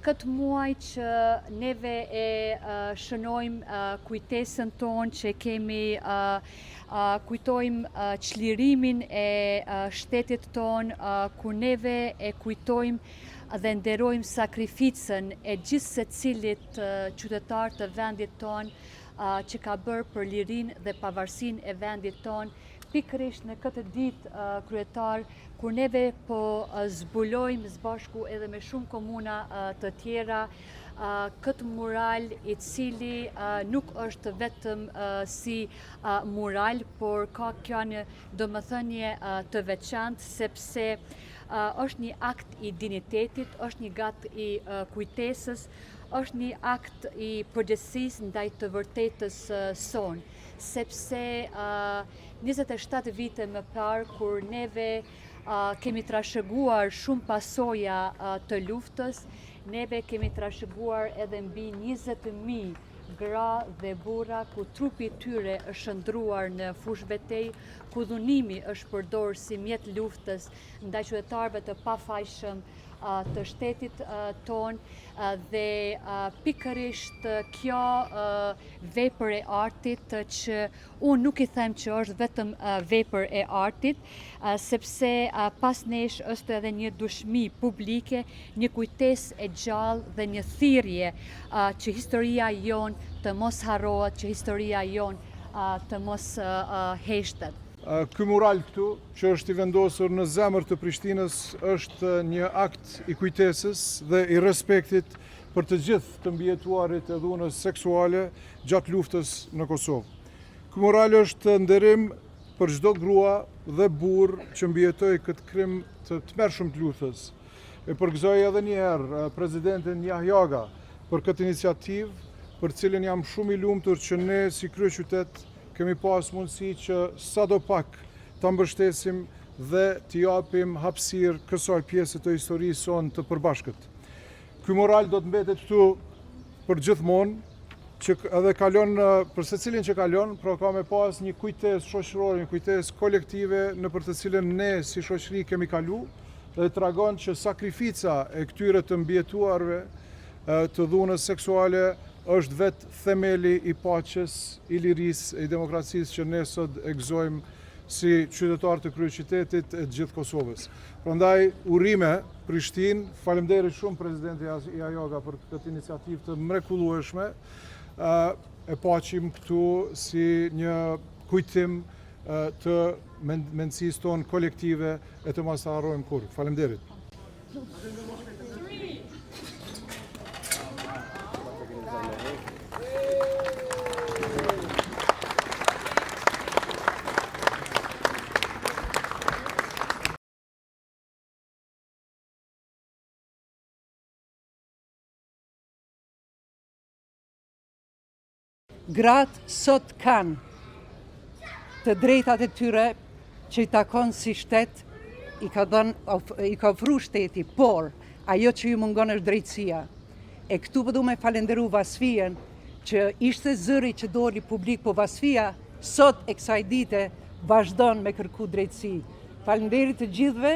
këtë muaj që neve e shënojmë kujtesën tonë që kemi kujtojmë çlirimin e shtetit tonë, ku neve e kujtojmë dhe nderojmë sakrificën e gjithë secilit qytetar të vendit tonë që ka bërë për lirinë dhe pavarësinë e vendit tonë, pikërisht në këtë ditë kryetar, kur neve po zbulojmë bashku edhe me shumë komuna të tjera këtë mural i cili nuk është vetëm si mural, por ka kjo një domethënie të veçantë, sepse është një akt i dinitetit, është një akt i kujtesës, është një akt i përgjegjësisë ndaj të vërtetës sonë, sepse 27 vite më parë, kur neve kemi trashëguar shumë pasoja të luftës, neve kemi trashëguar edhe mbi 20.000 gra dhe burra ku trupi tyre është shndruar në fushë betejë, ku dhunimi është përdorur si mjet luftës ndaj qytetarëve të pafajshëm të shtetit tonë dhe pikërisht kjo vepër e artit që unë nuk i them që është vetëm vepër e artit, sepse pas nesh është edhe një dushmi publike, një kujtesë e gjallë dhe një thirrje që historia jonë të mos harrohet, që historia jonë të mos heshtet. Ky mural këtu, që është i vendosur në zemër të Prishtinës, është një akt i kujtesës dhe i respektit për të gjithë të mbijetuarit e dhunës seksuale gjatë luftës në Kosovë. Ky mural është nderim për çdo grua dhe burr që mbijetoi këtë krim të tmerrshëm të luftës. E përgëzoj edhe një herë presidentin Jahjaga për këtë iniciativë, për cilën jam shumë i lumtur që ne si kryeqytet kemi pas mundësi që sado pak të mbështesim dhe të japim hapësirë kësaj pjese të historisë sonë të përbashkët. Ky mural do të mbetet këtu për gjithmonë, që edhe kalon për secilin që kalon, pra ka me pas një kujtesë shoqërore, një kujtesë kolektive në për të cilën ne si shoqëri kemi kalu, dhe tregon që sakrifica e këtyre të mbijetuarve të dhunës seksuale është vetë themeli i paqes, i lirisë, i demokracisë që ne sot e gëzojmë si qytetarë të kryeqytetit e të gjithë Kosovës. Prandaj urime Prishtinë, faleminderit shumë presidenti Jahjaga për këtë iniciativë të mrekullueshme, e paqim këtu si një kujtim të mendësisë tonë kolektive e të mos harrojmë kurrë. Faleminderit. Gratë sot kanë të drejtat e tyre që i takon si shtet, i ka ofru shteti, por ajo që ju mungon është drejtësia. E këtu përdu me falenderu Vasfijën, që ishte zëri që doli publik, po Vasfija sot e kësaj dite vazhdon me kërku drejtësi. Falenderit të gjithve.